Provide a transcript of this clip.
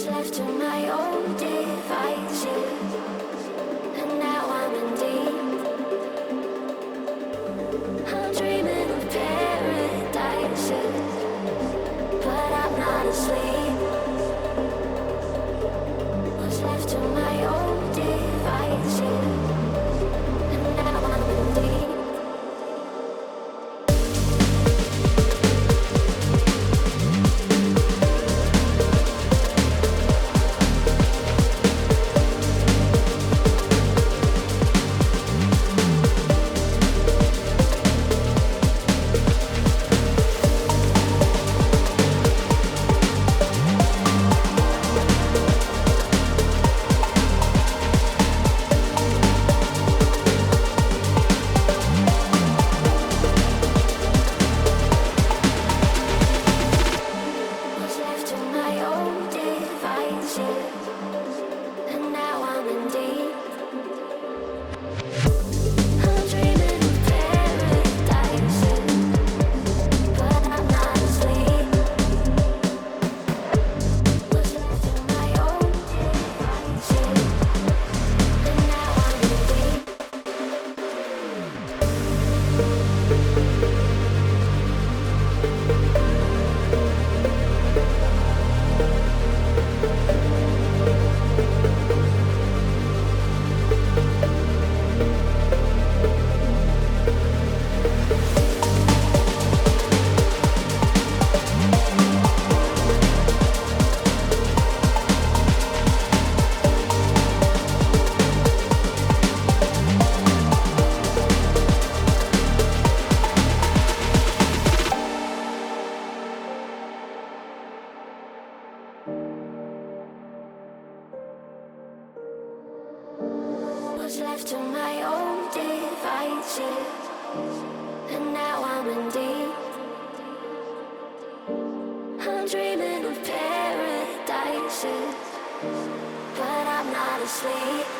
Was left to my own devices, and now I'm in deep. I'm dreaming of paradises, but I'm not asleep. Was left to my own devices, and now I'm in deep. Was left to my own devices, and now I'm in deep. I'm dreaming of paradises, but I'm not asleep.